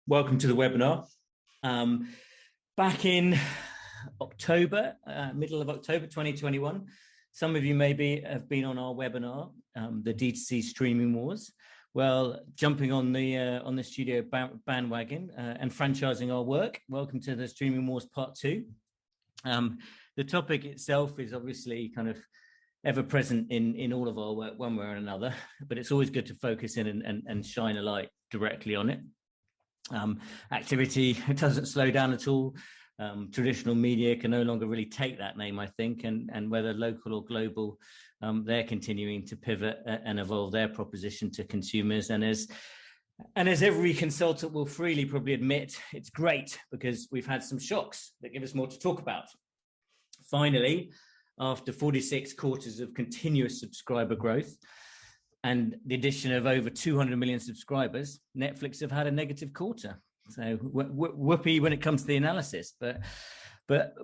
Welcome to the webinar. Back in October, middle of October 2021, some of you maybe have been on our webinar, the D2C streaming wars. Well, jumping on the studio bandwagon and franchising our work. Welcome to the streaming wars part 2. The topic itself is obviously kind of ever present in all of our work one way or another, but it's always good to focus in and shine a light directly on it. Activity doesn't slow down at all. Traditional media can no longer really take that name, I think, and whether local or global, they're continuing to pivot and evolve their proposition to consumers. And as every consultant will freely probably admit, it's great because we've had some shocks that give us more to talk about. Finally, after 46 quarters of continuous subscriber growth and the addition of over 200 million subscribers, Netflix have had a negative quarter. So whoopee when it comes to the analysis. But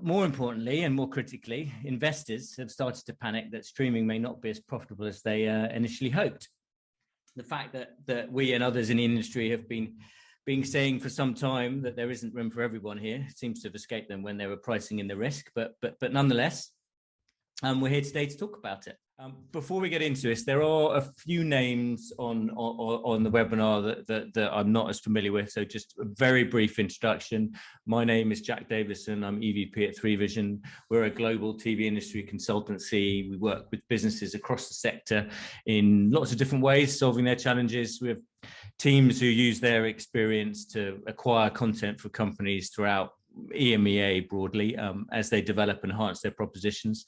more importantly and more critically, investors have started to panic that streaming may not be as profitable as they initially hoped. The fact that we and others in the industry have been saying for some time that there isn't room for everyone here seems to have escaped them when they were pricing in the risk. But nonetheless, we're here today to talk about it. Before we get into this, there are a few names on the webinar that I'm not as familiar with. So just a very brief introduction. My name is Jack Davison. I'm EVP at 3Vision. We're a global TV industry consultancy. We work with businesses across the sector in lots of different ways, solving their challenges. We have teams who use their experience to acquire content for companies throughout EMEA broadly as they develop and enhance their propositions.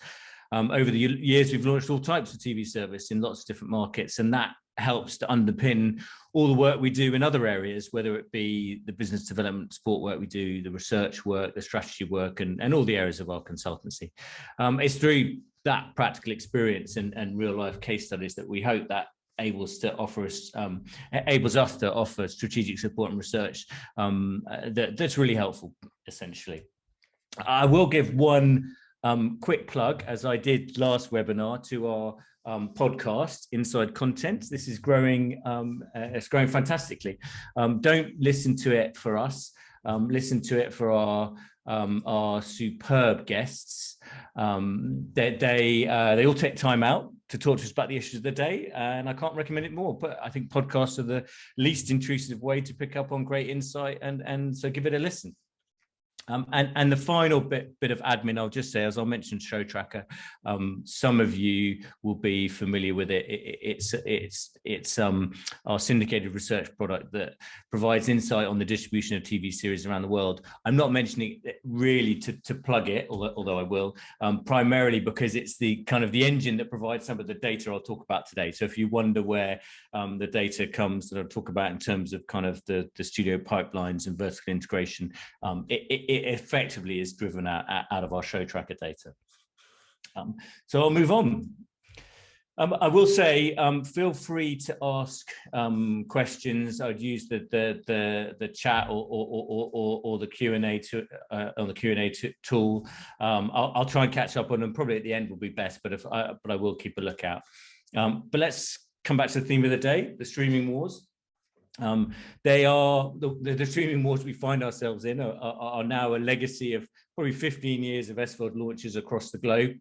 Over the years, we've launched all types of TV service in lots of different markets, and that helps to underpin all the work we do in other areas, whether it be the business development support work we do, the research work, the strategy work, and all the areas of our consultancy. It's through that practical experience and real life case studies that we hope that enables us to offer strategic support and research that's really helpful, essentially. I will give one quick plug, as I did last webinar, to our podcast, Inside Content. This is growing, it's growing fantastically. Don't listen to it for us, listen to it for our superb guests. They all take time out to talk to us about the issues of the day, and I can't recommend it more. But I think podcasts are the least intrusive way to pick up on great insight, and so give it a listen. And the final bit of admin, I'll just say, as I mentioned, Show Tracker. Some of you will be familiar with it. It's our syndicated research product that provides insight on the distribution of TV series around the world. I'm not mentioning it really to plug it, although I will, primarily because it's the kind of the engine that provides some of the data I'll talk about today. So if you wonder where the data comes that I'll talk about in terms of kind of the studio pipelines and vertical integration, it effectively is driven out of our Show Tracker data. So I'll move on. I will say, feel free to ask questions. I'd use the chat or the Q&A on the Q&A tool. I'll try and catch up on them. Probably at the end will be best, but I will keep a lookout. But let's come back to the theme of the day: the streaming wars. They are the streaming wars we find ourselves in are now a legacy of probably 15 years of SVOD launches across the globe.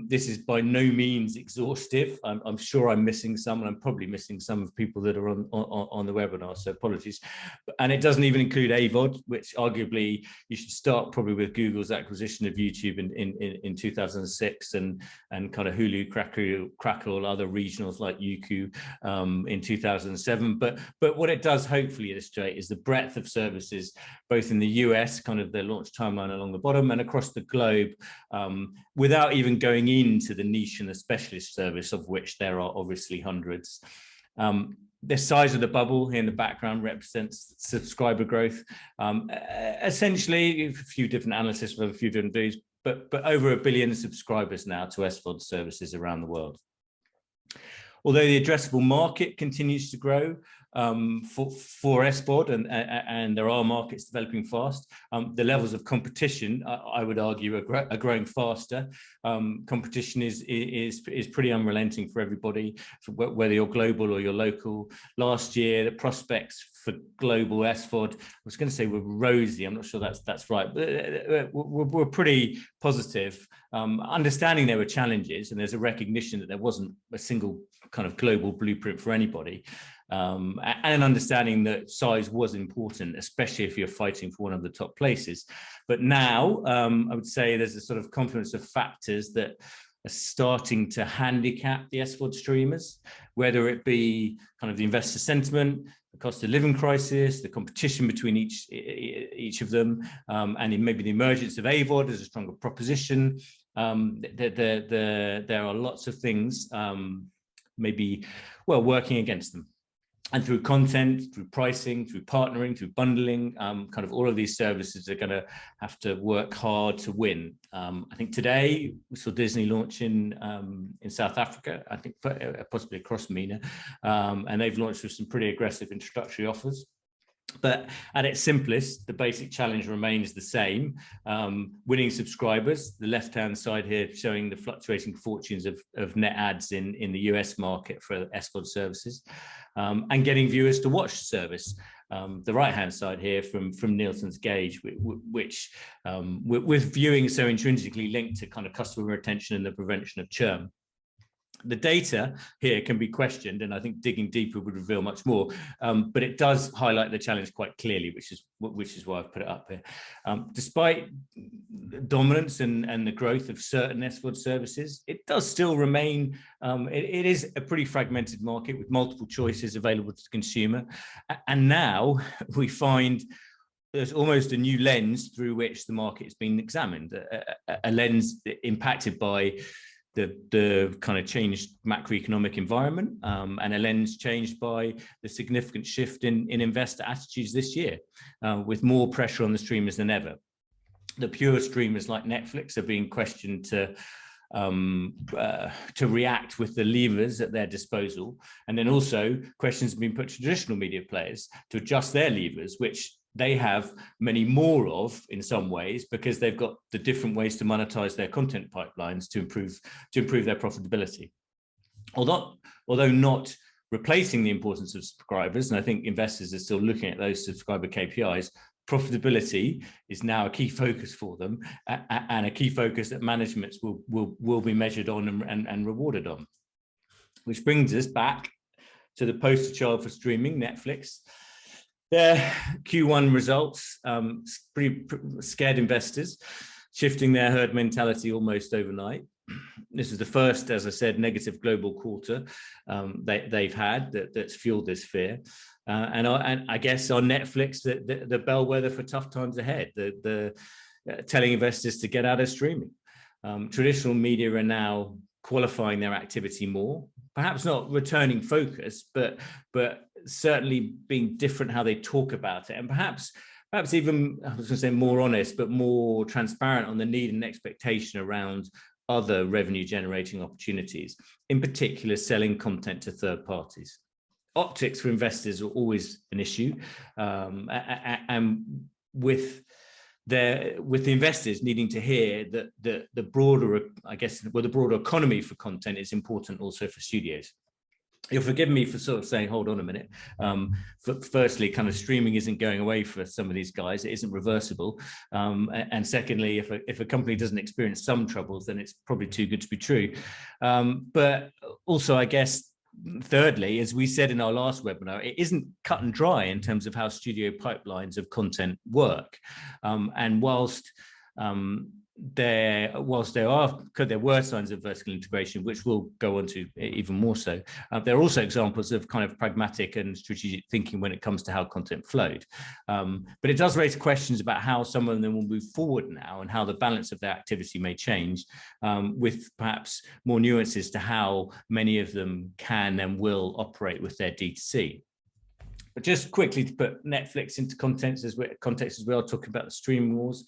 This is by no means exhaustive. I'm sure I'm missing some, and I'm probably missing some of people that are on the webinar, so apologies. And it doesn't even include AVOD, which arguably you should start probably with Google's acquisition of YouTube in 2006 and kind of Hulu, Crackle, other regionals like Youku in 2007. But what it does hopefully illustrate is the breadth of services, both in the US, kind of the launch timeline along the bottom, and across the globe, without even going into the niche and the specialist service, of which there are obviously hundreds. The size of the bubble here in the background represents subscriber growth. Essentially, a few different analysts with a few different views, but over 1 billion subscribers now to SVOD services around the world. Although the addressable market continues to grow for SVOD, and there are markets developing fast, the levels of competition, I would argue, are growing faster. Competition is pretty unrelenting for everybody, whether you're global or you're local. Last year, the prospects for global SVOD, I was going to say were rosy. I'm not sure that's right, but we're pretty positive. Understanding there were challenges, and there's a recognition that there wasn't a single kind of global blueprint for anybody, and an understanding that size was important, especially if you're fighting for one of the top places. But now I would say there's a sort of confluence of factors that are starting to handicap the SVOD streamers, whether it be kind of the investor sentiment, the cost of living crisis, the competition between each of them, and maybe the emergence of AVOD as a stronger proposition. There are lots of things maybe, well, working against them. And through content, through pricing, through partnering, through bundling, kind of all of these services are going to have to work hard to win. I think today we saw Disney launch in South Africa, I think possibly across MENA, and they've launched with some pretty aggressive introductory offers. But at its simplest, the basic challenge remains the same. Winning subscribers, the left-hand side here showing the fluctuating fortunes of net adds in the US market for SVOD services, and getting viewers to watch the service. The right-hand side here from Nielsen's gauge, which with viewing so intrinsically linked to kind of customer retention and the prevention of churn. The data here can be questioned, and I think digging deeper would reveal much more, but it does highlight the challenge quite clearly, which is why I've put it up here. Despite dominance and the growth of certain SVOD services, it does still remain, it is a pretty fragmented market with multiple choices available to the consumer. And now we find there's almost a new lens through which the market is being examined, a lens impacted by the kind of changed macroeconomic environment, and a lens changed by the significant shift in investor attitudes this year, with more pressure on the streamers than ever. The pure streamers like Netflix are being questioned to react with the levers at their disposal, and then also questions have been put to traditional media players to adjust their levers, which they have many more of in some ways, because they've got the different ways to monetize their content pipelines to improve their profitability. Although not replacing the importance of subscribers, and I think investors are still looking at those subscriber KPIs, profitability is now a key focus for them, and a key focus that managements will be measured on and rewarded on. Which brings us back to the poster child for streaming, Netflix. Their Q1 results pretty scared investors, shifting their herd mentality almost overnight. This is the first, as I said, negative global quarter they've had that's fueled this fear. And I guess on Netflix, the bellwether for tough times ahead, the telling investors to get out of streaming. Traditional media are now qualifying their activity more, perhaps not returning focus, but certainly being different how they talk about it, and perhaps even, I was going to say more honest, but more transparent on the need and expectation around other revenue generating opportunities, in particular selling content to third parties. Optics for investors are always an issue, and with the investors needing to hear that the broader, I guess, well, the broader economy for content is important also for studios. You'll forgive me for sort of saying, hold on a minute. Firstly, kind of streaming isn't going away for some of these guys. It isn't reversible. And secondly, if a company doesn't experience some troubles, then it's probably too good to be true. But also, I guess, thirdly, as we said in our last webinar, it isn't cut and dry in terms of how studio pipelines of content work. And whilst there were signs of vertical integration, which we'll go on to even more so, there are also examples of kind of pragmatic and strategic thinking when it comes to how content flowed. But it does raise questions about how some of them will move forward now, and how the balance of their activity may change, with perhaps more nuances to how many of them can and will operate with their D2C. But just quickly to put Netflix into context as we are talking about the streaming wars.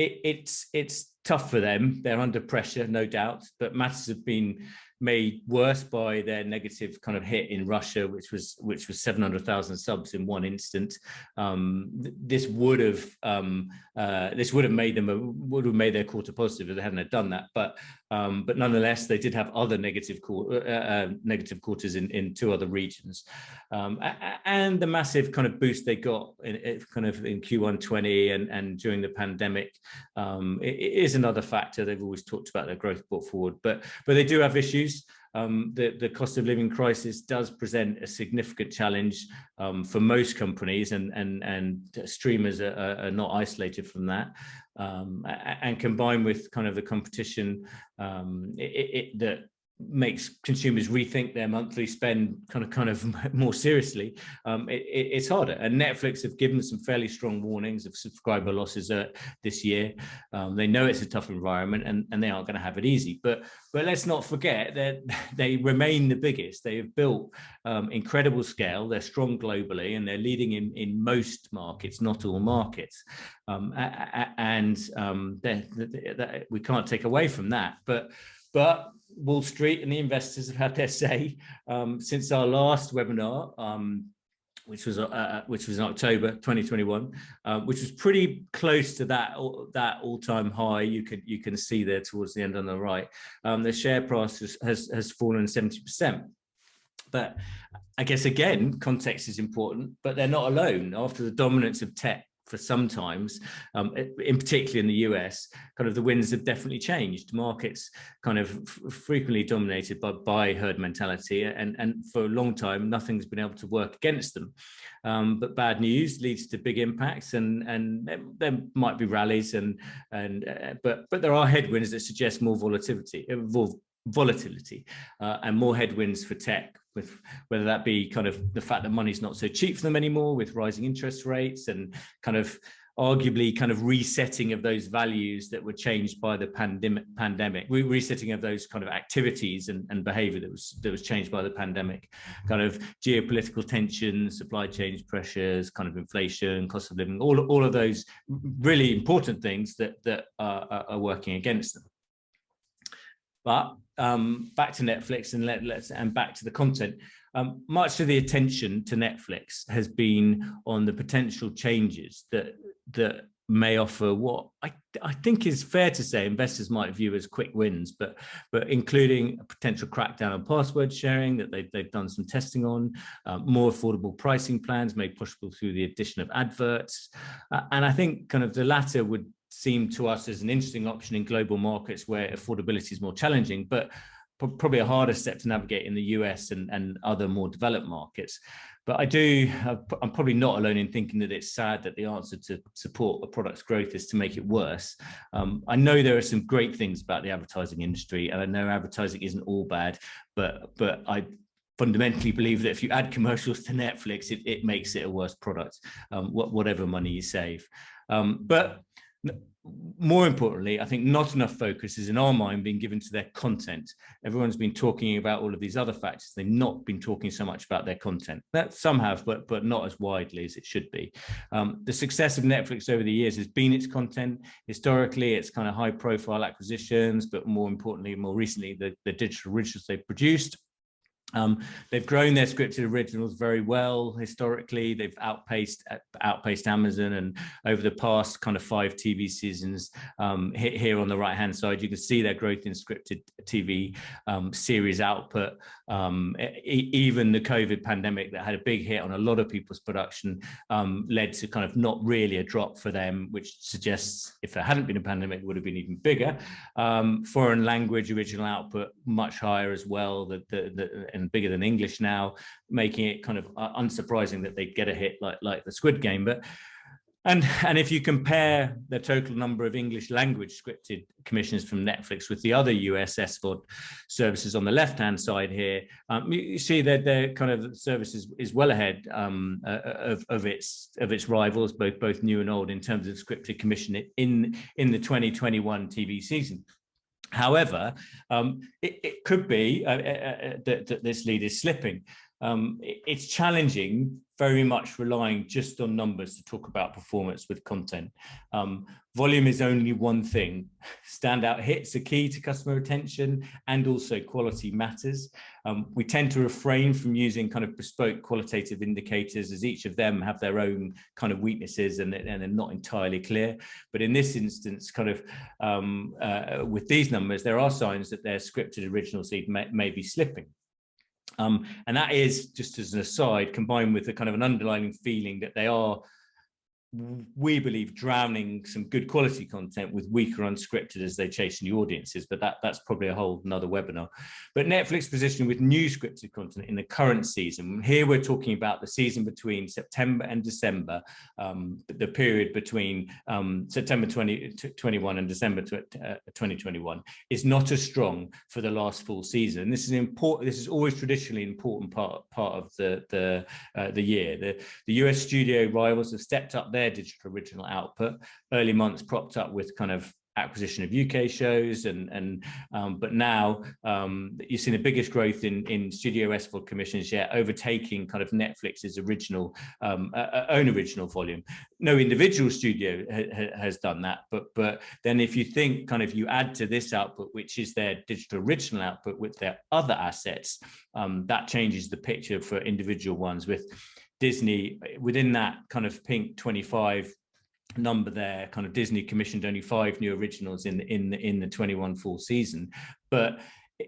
It's tough for them. They're under pressure, no doubt, but matters have been made worse by their negative kind of hit in Russia, which was 700,000 subs in one instant. This would have made their quarter positive if they hadn't done that. But nonetheless, they did have other negative quarters in two other regions, and the massive kind of boost they got in Q1 20 and during the pandemic is another factor. They've always talked about their growth brought forward, but they do have issues. The cost of living crisis does present a significant challenge for most companies, and streamers are not isolated from that. And combined with kind of the competition that makes consumers rethink their monthly spend kind of more seriously, it's harder. And Netflix have given some fairly strong warnings of subscriber losses this year. They know it's a tough environment, and they aren't going to have it easy. But let's not forget that they remain the biggest. They have built incredible scale. They're strong globally, and they're leading in most markets, not all markets. And we can't take away from that. But Wall Street and the investors have had their say since our last webinar, which was in October 2021, which was pretty close to that all-time high. You can see there towards the end on the right. The share price has fallen 70%. But I guess again, context is important. But they're not alone. After the dominance of tech for sometimes, in particular in the US, kind of the winds have definitely changed. Markets kind of frequently dominated by herd mentality, and for a long time nothing's been able to work against them. But bad news leads to big impacts, and there might be rallies, but there are headwinds that suggest more volatility and more headwinds for tech, with whether that be kind of the fact that money's not so cheap for them anymore with rising interest rates, and kind of arguably kind of resetting of those values that were changed by the pandemic, resetting of those kind of activities and behavior that was changed by the pandemic, kind of geopolitical tensions, supply chain pressures, kind of inflation, cost of living, all of those really important things that are working against them. But back to Netflix, and back to the content. Much of the attention to Netflix has been on the potential changes that may offer what I think is fair to say investors might view as quick wins, but including a potential crackdown on password sharing that they've done some testing on, more affordable pricing plans made possible through the addition of adverts, and I think kind of the latter would seem to us as an interesting option in global markets where affordability is more challenging, but probably a harder step to navigate in the US and other more developed markets. But I'm probably not alone in thinking that it's sad that the answer to support a product's growth is to make it worse. I know there are some great things about the advertising industry, and I know advertising isn't all bad, but I fundamentally believe that if you add commercials to Netflix, it makes it a worse product, whatever money you save. But more importantly, I think not enough focus is in our mind being given to their content. Everyone's been talking about all of these other factors. They've not been talking so much about their content. That some have, but not as widely as it should be. The success of Netflix over the years has been its content. Historically, it's kind of high profile acquisitions, but more importantly, more recently, the digital originals they've produced. They've grown their scripted originals very well. Historically, they've outpaced Amazon, and over the past kind of 5 TV seasons, here on the right hand side, you can see their growth in scripted TV series output. Even the COVID pandemic that had a big hit on a lot of people's production led to kind of not really a drop for them, which suggests if there hadn't been a pandemic, it would have been even bigger. Foreign language original output much higher as well, and bigger than English now, making it kind of unsurprising that they'd get a hit like the Squid Game. And if you compare the total number of English language scripted commissions from Netflix with the other US SVOD services on the left-hand side here, you see that their kind of service is well ahead of its rivals, both new and old, in terms of scripted commission in the 2021 TV season. However, it could be that this lead is slipping. It's challenging very much relying just on numbers to talk about performance with content. Volume is only one thing. Standout hits are key to customer retention, and also quality matters. We tend to refrain from using kind of bespoke qualitative indicators, as each of them have their own kind of weaknesses and they're not entirely clear. But in this instance, kind of with these numbers, there are signs that their scripted original seed may be slipping. And that is, just as an aside, combined with a kind of an underlying feeling that they are, we believe, drowning some good quality content with weaker unscripted as they chase new audiences, but that's probably a whole another webinar. But Netflix positioning with new scripted content in the current season, here we're talking about the season between September and December, the period between September 2021 and December 2021 is not as strong for the last full season. This is important. This is always traditionally an important part of the year. The US studio rivals have stepped up their digital original output. Early months propped up with kind of acquisition of UK shows, but now you've seen the biggest growth in studio SVOD commissions yet, overtaking kind of Netflix's original own original volume. No individual studio has done that, but then if you think kind of you add to this output, which is their digital original output with their other assets, that changes the picture for individual ones, with Disney within that kind of pink 25 number there. Kind of Disney commissioned only 5 new originals in the 21 full season, but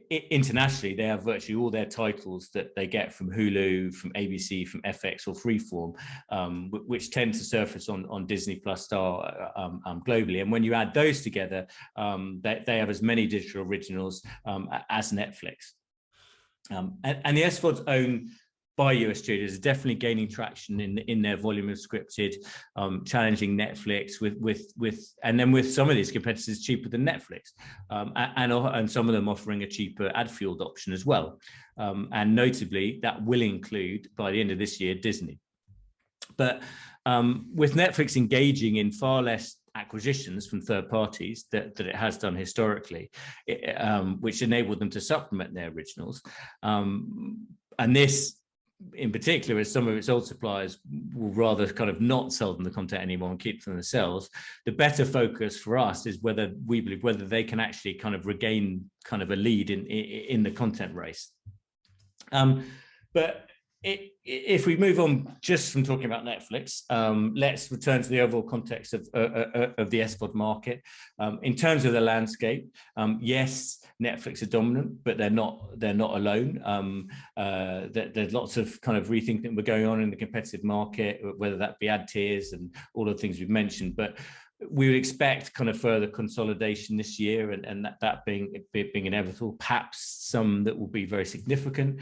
internationally they have virtually all their titles that they get from Hulu, from ABC, from FX or Freeform, which tend to surface on Disney Plus Star globally. And when you add those together, they have as many digital originals as Netflix. And the SVOD's own by US studios is definitely gaining traction in their volume of scripted, challenging Netflix and then with some of these competitors cheaper than Netflix, and some of them offering a cheaper ad-fueled option as well. And notably, that will include, by the end of this year, Disney. But with Netflix engaging in far less acquisitions from third parties that it has done historically, which enabled them to supplement their originals, and this in particular, as some of its old suppliers will rather kind of not sell them the content anymore and keep them themselves, the better focus for us is whether they can actually kind of regain kind of a lead in the content race. But if we move on just from talking about Netflix, let's return to the overall context of the SVOD market. In terms of the landscape, yes, Netflix are dominant, but they're not alone. There's lots of kind of rethinking that we're going on in the competitive market, whether that be ad tiers and all of the things we've mentioned. But we would expect kind of further consolidation this year, and that being inevitable, perhaps some that will be very significant.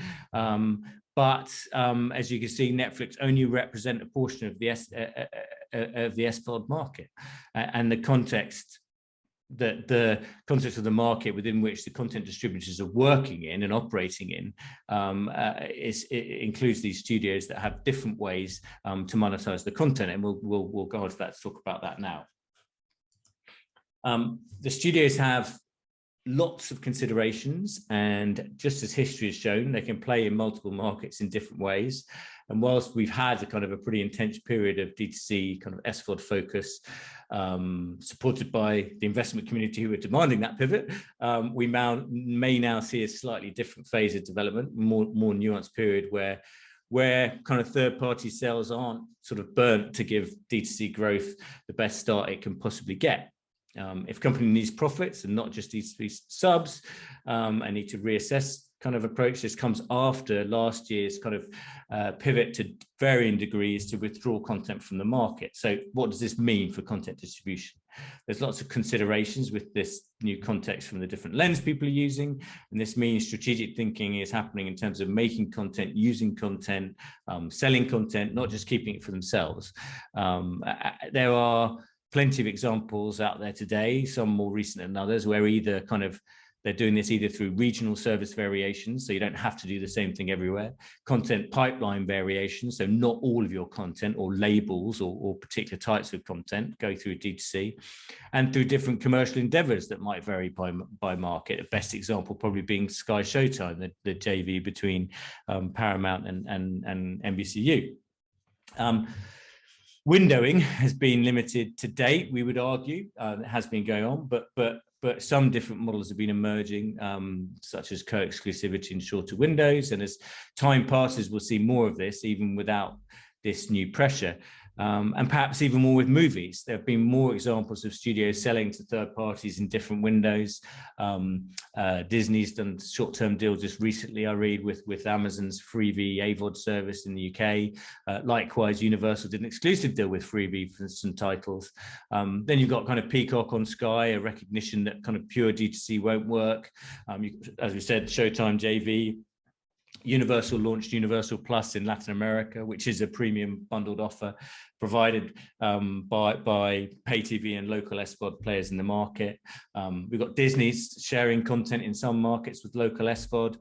But as you can see, Netflix only represent a portion of the SVOD market, and the context of the market within which the content distributors are working in and operating in it includes these studios that have different ways to monetize the content, and we'll go on to that to talk about that now. The studios have lots of considerations, and just as history has shown, they can play in multiple markets in different ways. And whilst we've had a kind of a pretty intense period of D2C kind of SVOD focus, supported by the investment community who are demanding that pivot, we may now see a slightly different phase of development, more nuanced period where kind of third-party sales aren't sort of burnt to give D2C growth the best start it can possibly get. If a company needs profits and not just D2C subs, and need to reassess kind of approach, this comes after last year's kind of pivot to varying degrees to withdraw content from the market. So what does this mean for content distribution? There's lots of considerations with this new context from the different lens people are using, and this means strategic thinking is happening in terms of making content, using content, selling content, not just keeping it for themselves. There are plenty of examples out there today, some more recent than others, where either kind of they're doing this either through regional service variations, so you don't have to do the same thing everywhere, content pipeline variations, so not all of your content or labels or particular types of content go through D2C, and through different commercial endeavors that might vary by market. A best example probably being Sky Showtime, the JV between Paramount and NBCU. Windowing has been limited to date, we would argue. It has been going on, but some different models have been emerging, such as co-exclusivity and shorter windows. And as time passes, we'll see more of this, even without this new pressure. And perhaps even more with movies. There have been more examples of studios selling to third parties in different windows. Disney's done short-term deals just recently, I read, with Amazon's 3V AVOD service in the UK. Likewise, Universal did an exclusive deal with 3V for some titles. Then you've got kind of Peacock on Sky, a recognition that kind of pure D2C won't work. As we said, Showtime JV. Universal launched Universal Plus in Latin America, which is a premium bundled offer provided by pay TV and local SVOD players in the market. We've got Disney's sharing content in some markets with local SVOD,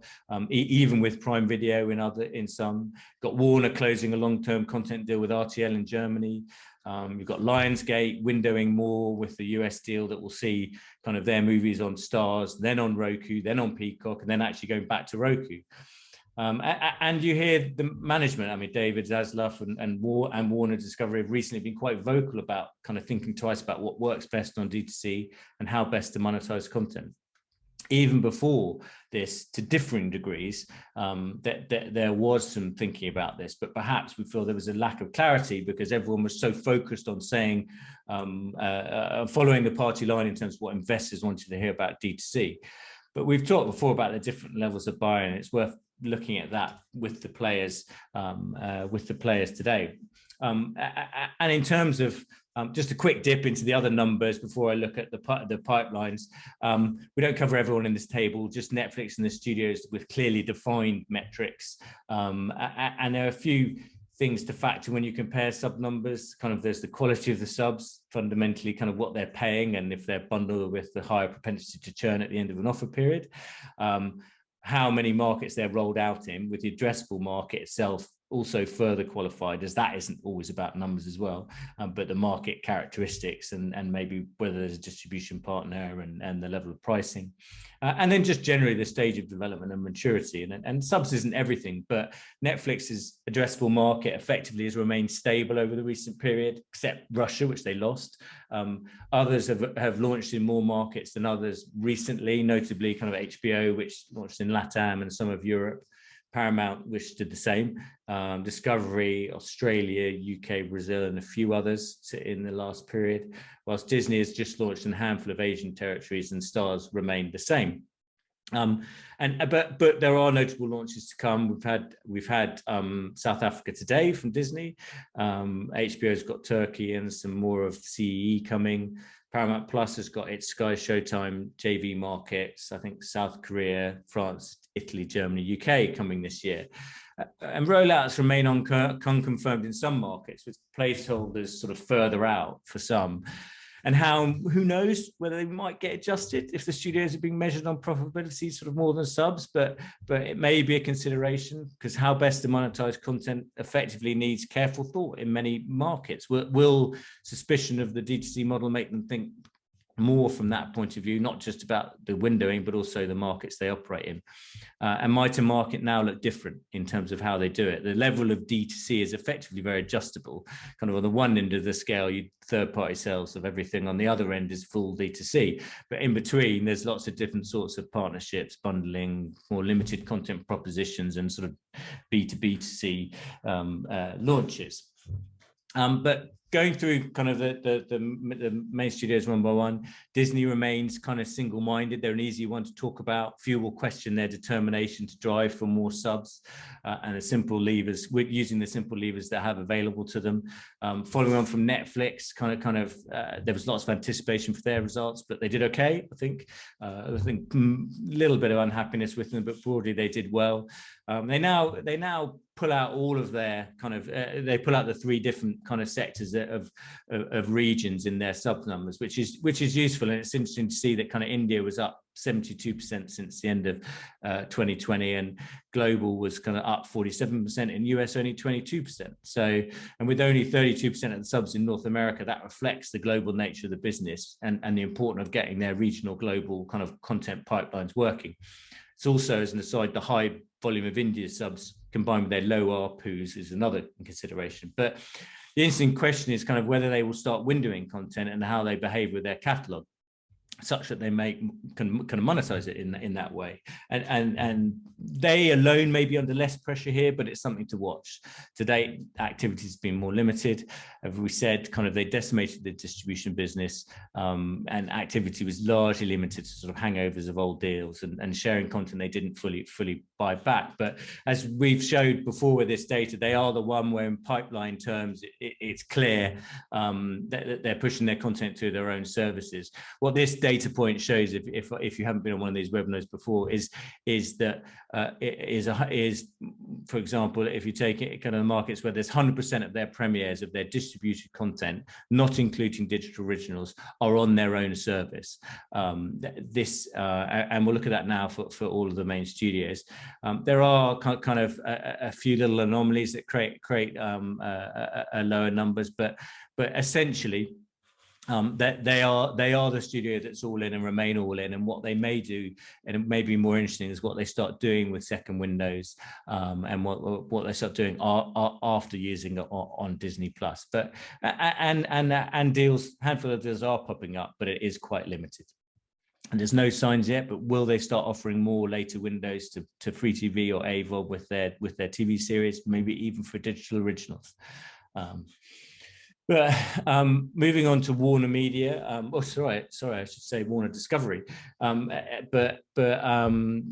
even with Prime Video in some. Got Warner closing a long-term content deal with RTL in Germany. You've got Lionsgate windowing more with the US deal that will see kind of their movies on Stars, then on Roku, then on Peacock, and then actually going back to Roku. And you hear the management, I mean, David Zaslav and Warner Discovery have recently been quite vocal about kind of thinking twice about what works best on D2C and how best to monetize content. Even before this, to differing degrees, there was some thinking about this, but perhaps we feel there was a lack of clarity because everyone was so focused on saying, following the party line in terms of what investors wanted to hear about D2C. But we've talked before about the different levels of buy-in. It's worth looking at that with the players today. And in terms of just a quick dip into the other numbers before I look at the pipelines, we don't cover everyone in this table, just Netflix and the studios with clearly defined metrics. And there are a few things to factor when you compare sub numbers. Kind of there's the quality of the subs, fundamentally kind of what they're paying, and if they're bundled with the higher propensity to churn at the end of an offer period. How many markets they're rolled out in, with the addressable market itself also further qualified, as that isn't always about numbers as well, but the market characteristics and maybe whether there's a distribution partner and the level of pricing. And then just generally the stage of development and maturity. And subs isn't everything, but Netflix's addressable market effectively has remained stable over the recent period, except Russia, which they lost. Others have launched in more markets than others recently, notably kind of HBO, which launched in LATAM and some of Europe. Paramount, which did the same, Discovery, Australia, UK, Brazil, and a few others in the last period, whilst Disney has just launched in a handful of Asian territories and Stars remained the same. But there are notable launches to come. We've had South Africa today from Disney. HBO's got Turkey and some more of CEE coming. Paramount Plus has got its Sky Showtime JV markets, I think South Korea, France, Italy, Germany, UK coming this year. And rollouts remain unconfirmed in some markets, with placeholders sort of further out for some. And who knows whether they might get adjusted if the studios are being measured on profitability sort of more than subs, but it may be a consideration, because how best to monetize content effectively needs careful thought in many markets. Will suspicion of the D2C model make them think more from that point of view, not just about the windowing, but also the markets they operate in? And might a market now look different in terms of how they do it? The level of D2C is effectively very adjustable. Kind of on the one end of the scale, you third-party sales of everything. On the other end is full D2C. But in between, there's lots of different sorts of partnerships, bundling, more limited content propositions, and sort of B2B2C launches. But going through kind of the main studios one by one, Disney remains kind of single-minded. They're an easy one to talk about. Few will question their determination to drive for more subs and the simple levers, using the simple levers that have available to them. Following on from Netflix, there was lots of anticipation for their results, but they did okay, I think. I think a little bit of unhappiness with them, but broadly they did well. They now pull out all of their kind of, they pull out the three different kind of sectors of regions in their sub numbers, which is useful. And it's interesting to see that kind of India was up 72% since the end of 2020, and global was kind of up 47%, in US only 22%. So, and with only 32% of the subs in North America, that reflects the global nature of the business and the importance of getting their regional global kind of content pipelines working. It's also, as an aside, the high volume of India subs combined with their low ARPUs is another consideration. But the interesting question is kind of whether they will start windowing content and how they behave with their catalog, such that they can monetize it in that way, and they alone may be under less pressure here, but it's something to watch. To date, activity has been more limited. As we said, kind of they decimated the distribution business, and activity was largely limited to sort of hangovers of old deals and sharing content they didn't fully buy back. But as we've showed before with this data, they are the one where in pipeline terms it's clear that they're pushing their content through their own services. What this data point shows, if you haven't been on one of these webinars before, is that for example, if you take it kind of markets where there's 100% of their premieres of their distributed content, not including digital originals, are on their own service. And we'll look at that now for all of the main studios. There are kind of a few little anomalies that create lower numbers, but essentially, that they are the studio that's all in and remain all in. And what they may do, and it may be more interesting, is what they start doing with second windows, and what they start doing after using it on Disney Plus. But and deals, handful of deals are popping up, but it is quite limited. And there's no signs yet, but will they start offering more later windows to free TV or AVOD with their TV series, maybe even for digital originals? But moving on to Warner Media, sorry, I should say Warner Discovery. But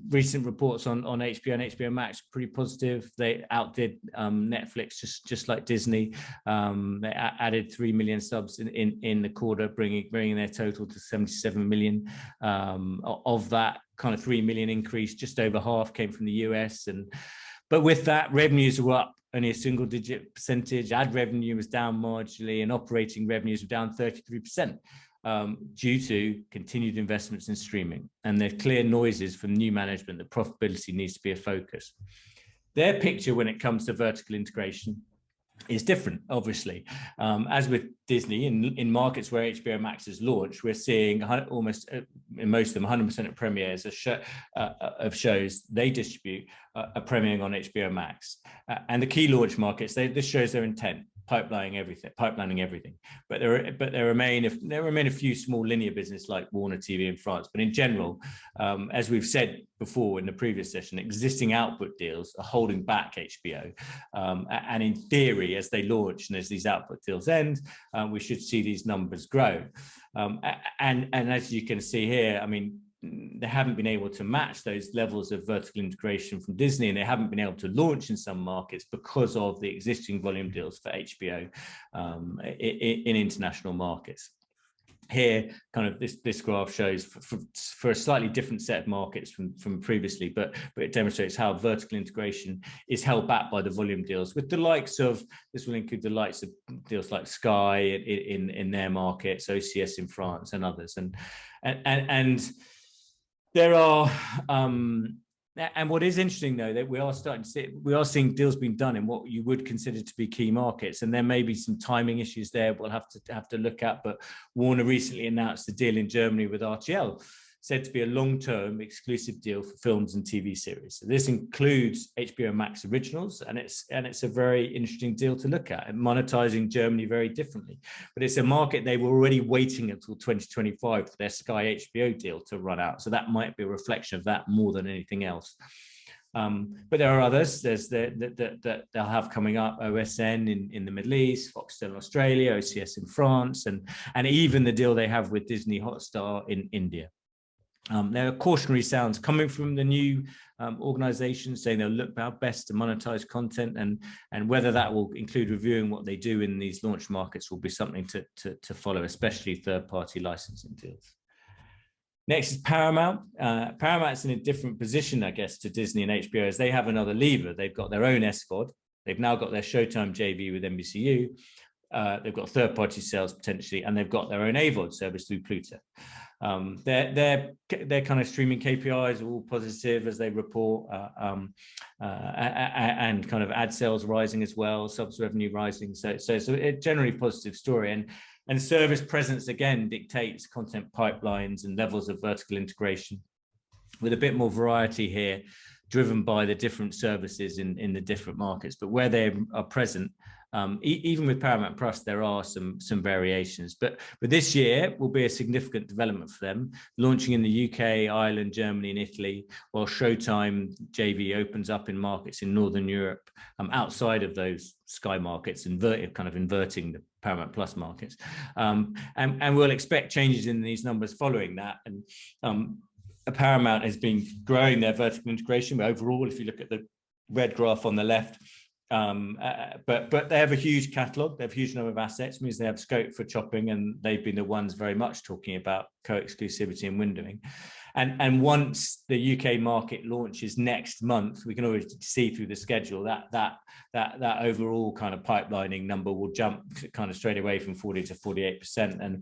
recent reports on HBO and HBO Max pretty positive. They outdid Netflix just like Disney. They added 3 million subs in the quarter, bringing their total to 77 million. Of that kind of 3 million increase, just over half came from the US. But with that, revenues were up only a single-digit percentage. Ad revenue was down marginally, and operating revenues were down 33%, due to continued investments in streaming. And there are clear noises from new management that profitability needs to be a focus. Their picture when it comes to vertical integration is different, obviously. As with Disney, in markets where HBO Max has launched, we're seeing almost, in most of them, 100% of premieres of shows they distribute are premiering on HBO Max. And the key launch markets, this shows their intent, pipelining everything. But there remain a few small linear business like Warner TV in France. But in general, as we've said before in the previous session, existing output deals are holding back HBO. And in theory, as they launch and as these output deals end, we should see these numbers grow. And as you can see here, I mean, they haven't been able to match those levels of vertical integration from Disney, and they haven't been able to launch in some markets because of the existing volume deals for HBO in international markets. Here, kind of this graph shows for a slightly different set of markets from previously, but it demonstrates how vertical integration is held back by the volume deals with the likes of, this will include the likes of deals like Sky in their markets, OCS in France, and others. And there are, and what is interesting though, that we are seeing deals being done in what you would consider to be key markets, and there may be some timing issues there we'll have to look at. But Warner recently announced a deal in Germany with RTL, said to be a long-term exclusive deal for films and TV series. So this includes HBO Max originals, and it's a very interesting deal to look at, and monetizing Germany very differently. But it's a market they were already waiting until 2025 for their Sky HBO deal to run out. So that might be a reflection of that more than anything else. But there are others. There's that they'll have coming up: OSN in the Middle East, Foxtel in Australia, OCS in France, and even the deal they have with Disney Hotstar in India. There are cautionary sounds coming from the new organizations saying they'll look how best to monetize content, and whether that will include reviewing what they do in these launch markets will be something to follow, especially third-party licensing deals. Next is Paramount. Paramount's in a different position, I guess, to Disney and HBO, as they have another lever. They've got their own SVOD. They've now got their Showtime JV with NBCU. They've got third-party sales potentially, and they've got their own AVOD service through Pluto. Their kind of streaming KPIs are all positive as they report, and kind of ad sales rising as well, subs revenue rising. So a generally positive story, and service presence again dictates content pipelines and levels of vertical integration. With a bit more variety here, driven by the different services in the different markets. But where they are present, even with Paramount Plus, there are some variations. But this year will be a significant development for them, launching in the UK, Ireland, Germany, and Italy, while Showtime JV opens up in markets in Northern Europe, outside of those Sky markets, inverting the Paramount Plus markets. And we'll expect changes in these numbers following that. And Paramount has been growing their vertical integration, but overall, if you look at the red graph on the left, but they have a huge catalog, they have a huge number of assets, means they have scope for chopping, and they've been the ones very much talking about co-exclusivity and windowing. And once the UK market launches next month, we can already see through the schedule that overall kind of pipelining number will jump kind of straight away from 40 to 48%.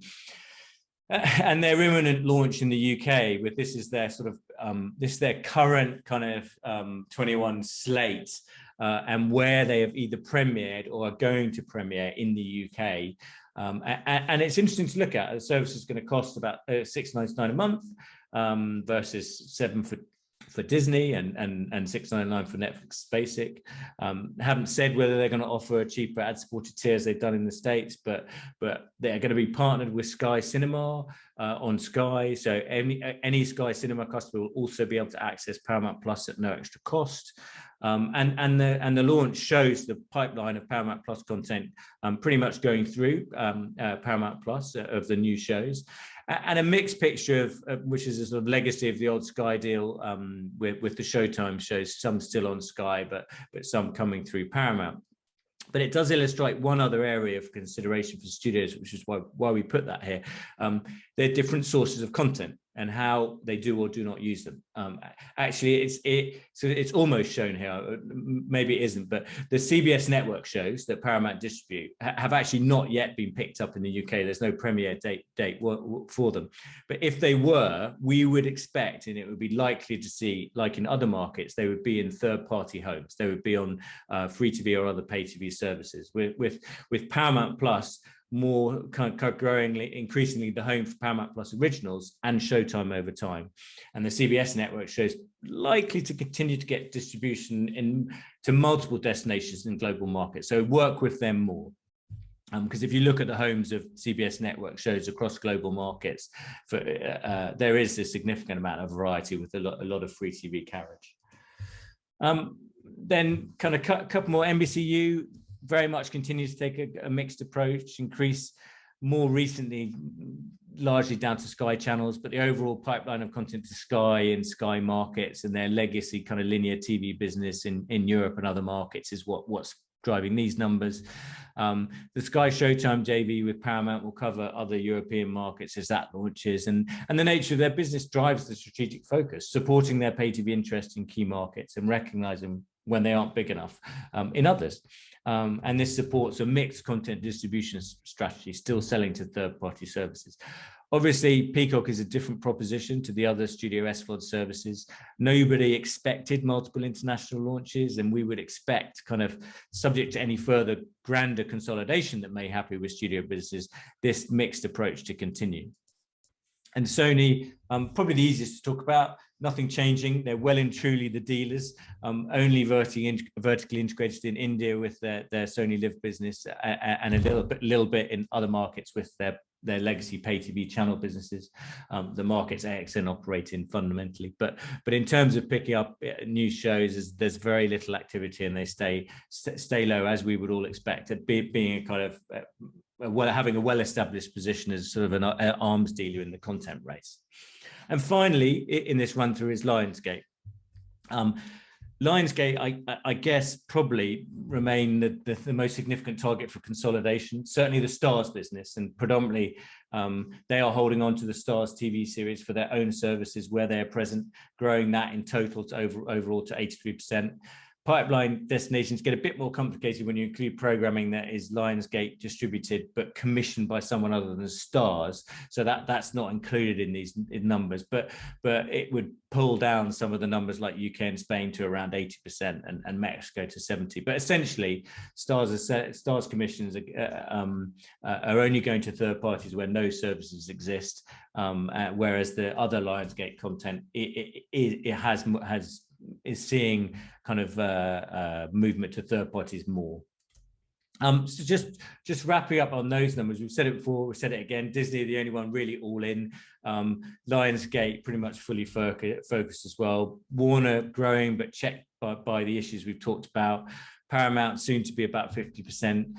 And their imminent launch in the UK, with this is their sort of this is their current kind of 21 slate, and where they have either premiered or are going to premiere in the UK. And it's interesting to look at. The service is going to cost about $6.99 a month, versus $7 for Disney and $6.99 for Netflix Basic. Haven't said whether they're going to offer a cheaper ad-supported tier as they've done in the States, but they're going to be partnered with Sky Cinema on Sky. So any Sky Cinema customer will also be able to access Paramount Plus at no extra cost. And the launch shows the pipeline of Paramount Plus content pretty much going through Paramount Plus of the new shows, and a mixed picture of which is a sort of legacy of the old Sky deal, with the Showtime shows, some still on Sky, but some coming through Paramount. But it does illustrate one other area of consideration for studios, which is why we put that here. They're different sources of content and how they do or do not use them. Actually, it's almost shown here. Maybe it isn't, but the CBS network shows that Paramount distribute have actually not yet been picked up in the UK. There's no premiere date for them. But if they were, we would expect, and it would be likely to see, like in other markets, they would be in third-party homes. They would be on free TV or other pay TV services. With Paramount Plus, more kind of growingly, increasingly the home for Paramount Plus originals and Showtime over time. And the CBS network shows likely to continue to get distribution to multiple destinations in global markets. So work with them more. Because if you look at the homes of CBS network shows across global markets, there is a significant amount of variety with a lot of free TV carriage. Then kind of a couple more. NBCU very much continues to take a mixed approach, increase more recently largely down to Sky channels, but the overall pipeline of content to Sky in Sky markets and their legacy kind of linear TV business in Europe and other markets is what's driving these numbers. The Sky Showtime JV with Paramount will cover other European markets as that launches, and the nature of their business drives the strategic focus, supporting their pay TV interest in key markets and recognizing when they aren't big enough in others. And this supports a mixed content distribution strategy, still selling to third-party services. Obviously, Peacock is a different proposition to the other studio SVOD services. Nobody expected multiple international launches, and we would expect, kind of subject to any further grander consolidation that may happen with studio businesses, this mixed approach to continue. And Sony, probably the easiest to talk about, nothing changing. They're well and truly the dealers, only vertically integrated in India with their Sony Live business, and a little bit in other markets with their legacy pay TV channel businesses, the markets AXN operate in fundamentally. But in terms of picking up new shows, there's very little activity, and they stay low, as we would all expect, at being a kind of having a well-established position as sort of an arms dealer in the content race. And finally, in this run-through is Lionsgate. Lionsgate, I guess, probably remain the most significant target for consolidation, certainly the Starz business, and predominantly they are holding on to the Starz TV series for their own services where they are present, growing that in total to overall to 83%. Pipeline destinations get a bit more complicated when you include programming that is Lionsgate distributed but commissioned by someone other than Starz. So that's not included in these numbers, but it would pull down some of the numbers like UK and Spain to around 80% and Mexico to 70%. But essentially, Starz commissions are only going to third parties where no services exist, whereas the other Lionsgate content it has seeing kind of movement to third parties more. So just wrapping up on those numbers, we've said it before, we've said it again. Disney are the only one really all in. Lionsgate pretty much fully focused as well. Warner growing but checked by the issues we've talked about. Paramount soon to be about 50%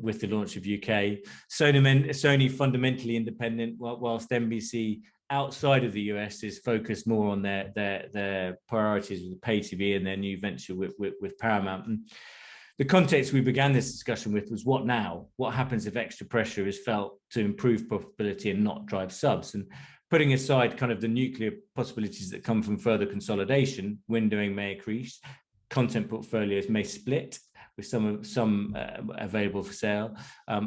with the launch of UK. Sony fundamentally independent, whilst NBC outside of the US is focused more on their priorities with pay TV and their new venture with Paramount. And the context we began this discussion with was what now? What happens if extra pressure is felt to improve profitability and not drive subs? And putting aside kind of the nuclear possibilities that come from further consolidation, windowing may increase, content portfolios may split with some available for sale,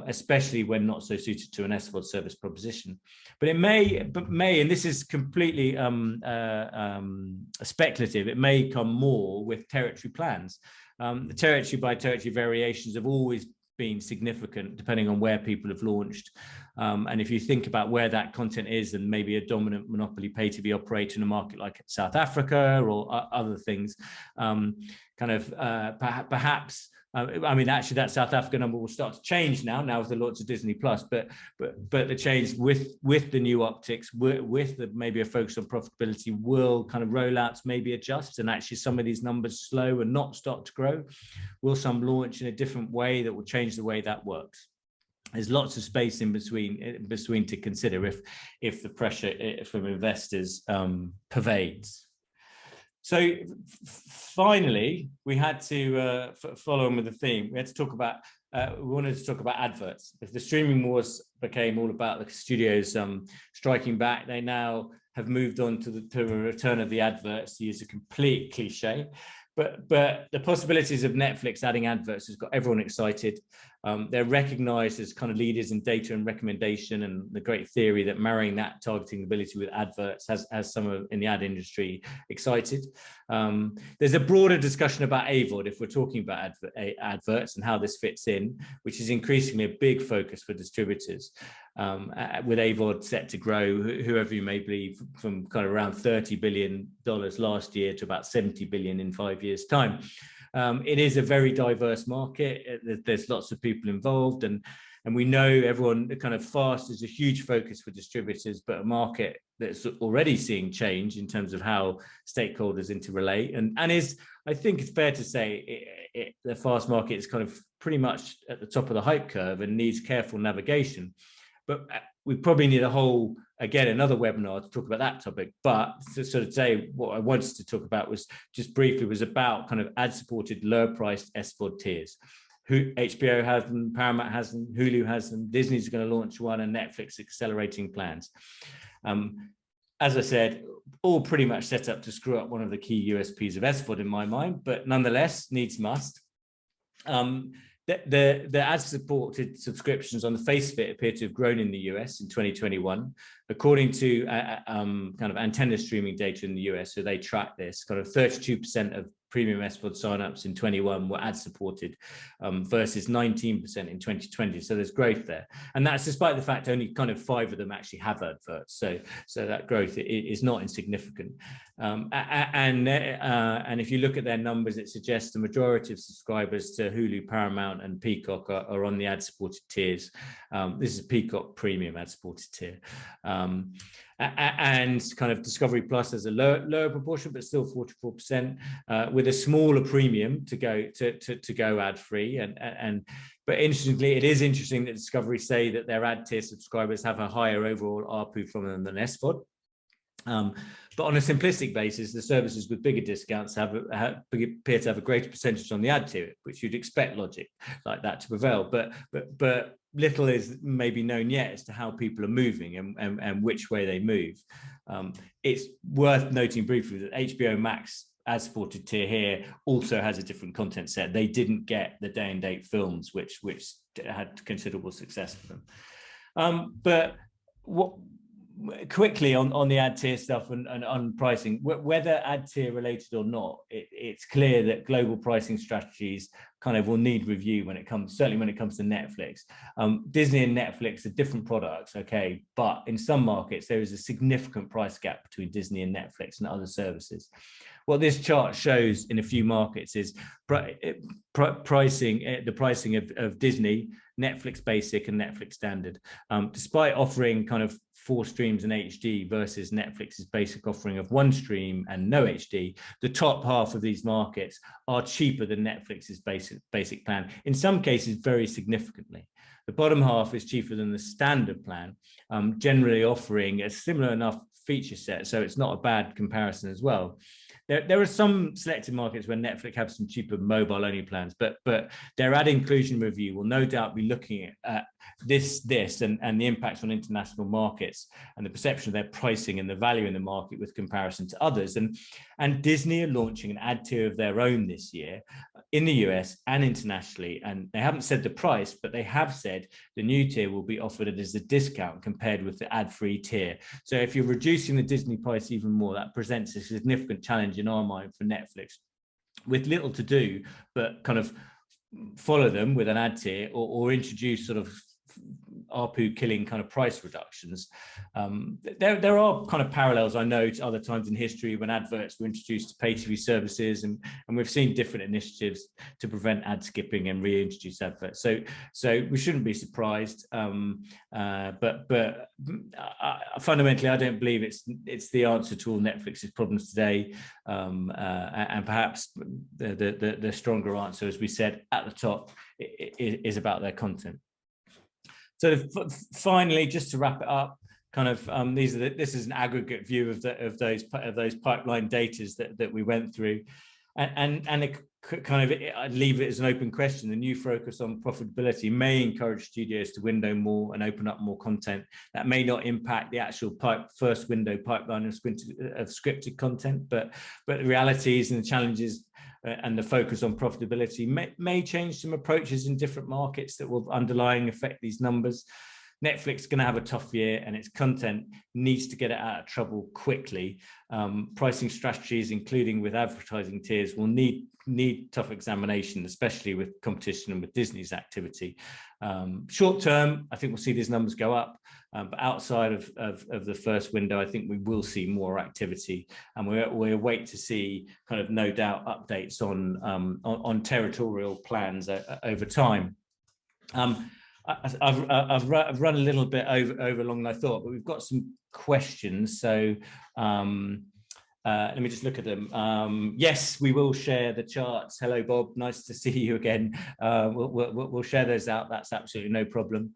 especially when not so suited to an SVOD service proposition. But it may, and this is completely speculative, it may come more with territory plans. The territory by territory variations have always been significant depending on where people have launched. And if you think about where that content is, and maybe a dominant monopoly pay TV operator in a market like South Africa or other things, perhaps, I mean, actually that South Africa number will start to change now with the launch of Disney Plus, but the change with the new optics, with maybe a focus on profitability, will kind of rollouts maybe adjust, and actually some of these numbers slow and not start to grow. Will some launch in a different way that will change the way that works? There's lots of space in between to consider if the pressure from investors pervades. So finally, we had to follow on with the theme. We had to talk about, we wanted to talk about adverts. If the streaming wars became all about the studios striking back, they now have moved on to a return of the adverts, to use a complete cliche. But the possibilities of Netflix adding adverts has got everyone excited. They're recognized as kind of leaders in data and recommendation, and the great theory that marrying that targeting ability with adverts has some in the ad industry excited. There's a broader discussion about AVOD if we're talking about adverts and how this fits in, which is increasingly a big focus for distributors. With AVOD set to grow, whoever you may believe, from kind of around $30 billion last year to about 70 billion in 5 years' time. It is a very diverse market. There's lots of people involved, and we know everyone kind of fast is a huge focus for distributors, but a market that's already seeing change in terms of how stakeholders interrelate, and is, I think it's fair to say, the fast market is kind of pretty much at the top of the hype curve and needs careful navigation. But we probably need another webinar to talk about that topic. But so today, what I wanted to talk about was just briefly about kind of ad-supported, lower-priced SVOD tiers. HBO has them, Paramount has them, Hulu has them, Disney's going to launch one, and Netflix accelerating plans. As I said, all pretty much set up to screw up one of the key USPs of SVOD in my mind, but nonetheless, needs must. The ad-supported subscriptions on the face of it appear to have grown in the US in 2021, according to kind of antenna streaming data in the US. So they track this. Kind of 32% of premium SVOD signups in 21 were ad-supported versus 19% in 2020. So there's growth there, and that's despite the fact only kind of 5 of them actually have adverts. So that growth is not insignificant. And if you look at their numbers, it suggests the majority of subscribers to Hulu, Paramount, and Peacock are on the ad-supported tiers. This is Peacock Premium ad-supported tier. And kind of Discovery Plus has a lower proportion, but still 44%, with a smaller premium to go ad-free. But interestingly, it is interesting that Discovery say that their ad tier subscribers have a higher overall ARPU from them than SVOD. But on a simplistic basis, the services with bigger discounts appear to have a greater percentage on the ad tier, which you'd expect logic like that to prevail. But little is maybe known yet as to how people are moving and which way they move. It's worth noting briefly that HBO Max ad-supported tier here also has a different content set. They didn't get the day and date films, which had considerable success for them. But what quickly on the ad tier stuff and on pricing, whether ad tier related or not, it's clear that global pricing strategies kind of will need review when it comes, certainly when it comes to Netflix. Disney and Netflix are different products, okay, but in some markets there is a significant price gap between Disney and Netflix and other services. What this chart shows in a few markets is the pricing of Disney, Netflix Basic and Netflix Standard. Despite offering kind of 4 streams in HD versus Netflix's basic offering of 1 stream and no HD, the top half of these markets are cheaper than Netflix's basic plan, in some cases very significantly. The bottom half is cheaper than the standard plan, generally offering a similar enough feature set, so it's not a bad comparison as well. There are some selected markets where Netflix have some cheaper mobile-only plans, but their ad inclusion review will no doubt be looking at this and the impact on international markets and the perception of their pricing and the value in the market with comparison to others. And Disney are launching an ad tier of their own this year in the US and internationally. And they haven't said the price, but they have said the new tier will be offered as a discount compared with the ad-free tier. So if you're reducing the Disney price even more, that presents a significant challenge in our mind for Netflix, with little to do but kind of follow them with an ad tier or introduce sort of ARPU killing kind of price reductions. There are kind of parallels, I know, to other times in history when adverts were introduced to pay TV services, and we've seen different initiatives to prevent ad skipping and reintroduce adverts. So we shouldn't be surprised. But fundamentally, I don't believe it's the answer to all Netflix's problems today. And perhaps the stronger answer, as we said at the top, is about their content. So finally, just to wrap it up, kind of this is an aggregate view of those pipeline datas that we went through, and it kind of, I'd leave it as an open question. The new focus on profitability may encourage studios to window more and open up more content. That may not impact the actual first window pipeline of scripted content, but the realities and the challenges and the focus on profitability may change some approaches in different markets that will underlying affect these numbers. Netflix is going to have a tough year, and its content needs to get it out of trouble quickly. Pricing strategies, including with advertising tiers, will need tough examination, especially with competition and with Disney's activity. Short term, I think we'll see these numbers go up, but outside of the first window, I think we will see more activity, and we'll wait to see kind of, no doubt, updates on territorial plans over time. I've run a little bit over longer than I thought, but we've got some questions. So let me just look at them. Yes, we will share the charts. Hello, Bob. Nice to see you again. We'll share those out. That's absolutely no problem.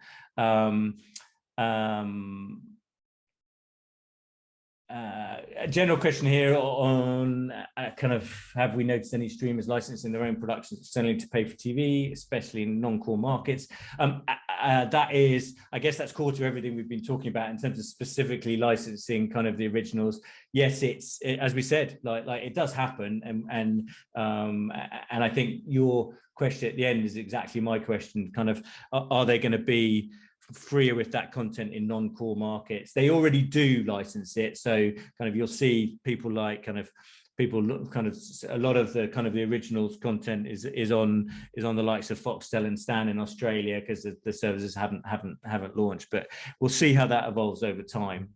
A general question here on kind of, have we noticed any streamers licensing their own productions externally to pay for TV, especially in non-core markets? That is, I guess that's core to everything we've been talking about in terms of specifically licensing kind of the originals. Yes, as we said, like it does happen, and I think your question at the end is exactly my question. Kind of, are they going to be freer with that content in non-core markets? They already do license it, so kind of you'll see people like a lot of the kind of the originals content is on the likes of Foxtel and Stan in Australia, because the services haven't launched, but we'll see how that evolves over time.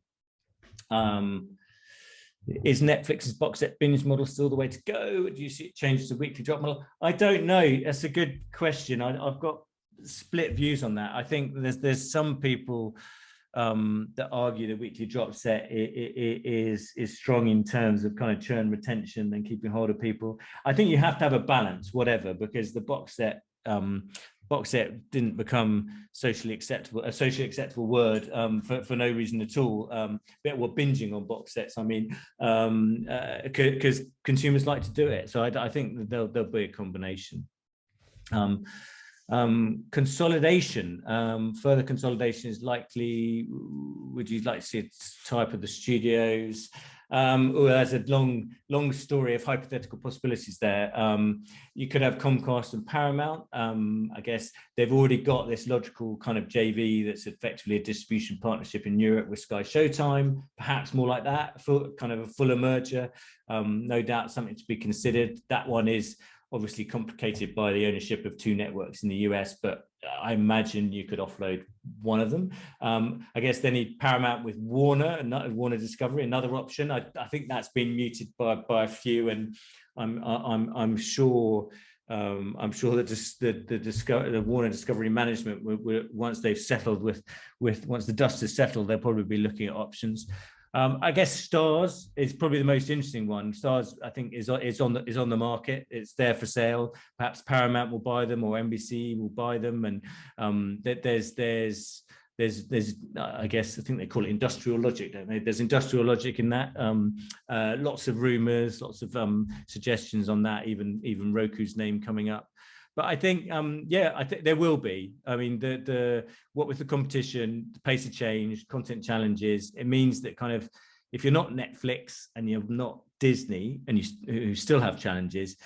Is Netflix's box set binge model still the way to go? Do you see it change to weekly drop model? I don't know. That's a good question. I've got split views on that. I think there's some people that argue the weekly drop set is strong in terms of kind of churn retention and keeping hold of people. I think you have to have a balance, whatever, because the box set didn't become a socially acceptable word for no reason at all. But we're binging on box sets, I mean, because consumers like to do it. So I think that there'll be a combination. Consolidation, further consolidation is likely. Would you like to see a type of the studios? There's a long story of hypothetical possibilities there. You could have Comcast and Paramount. I guess they've already got this logical kind of JV that's effectively a distribution partnership in Europe with Sky Showtime, perhaps more like that, for kind of a fuller merger. No doubt something to be considered. That one is obviously complicated by the ownership of 2 networks in the US, but I imagine you could offload one of them. I guess they need Paramount with Warner, and Warner Discovery, another option. I think that's been muted by a few, and I'm sure that the Warner Discovery management, once they've settled once the dust has settled, they'll probably be looking at options. I guess Starz is probably the most interesting one. Starz, I think, is on the market. It's there for sale. Perhaps Paramount will buy them, or NBC will buy them, and there's I guess, I think they call it industrial logic, don't they? There's industrial logic in that. Lots of rumors, lots of suggestions on that, even Roku's name coming up. But I think, I think there will be. I mean, what with the competition, the pace of change, content challenges, it means that kind of, if you're not Netflix and you're not Disney, and you still have challenges,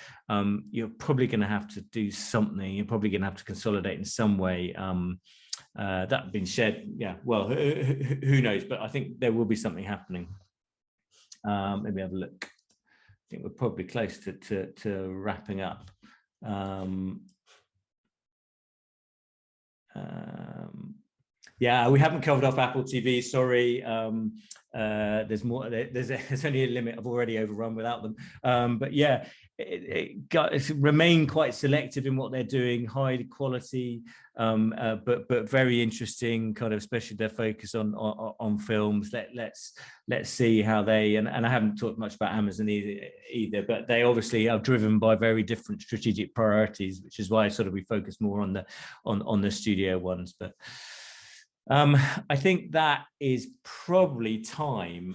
you're probably going to have to do something. You're probably going to have to consolidate in some way. That being said, well, who knows? But I think there will be something happening. Maybe have a look. I think we're probably close to wrapping up. We haven't covered off Apple TV. Sorry. There's more. There's only a limit. I've already overrun without them. But yeah, it's remain quite selective in what they're doing. High quality, but very interesting. Kind of, especially their focus on films. Let's see how they, and I haven't talked much about Amazon either, but they obviously are driven by very different strategic priorities, which is why sort of we focus more on the studio ones. But I think that is probably time.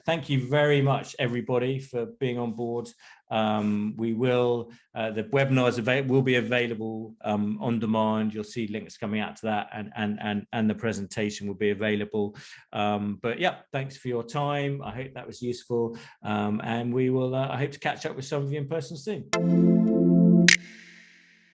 Thank you very much, everybody, for being on board. We will, the webinars will be available on demand. You'll see links coming out to that, and the presentation will be available. But yeah, thanks for your time. I hope that was useful, and we will. I hope to catch up with some of you in person soon.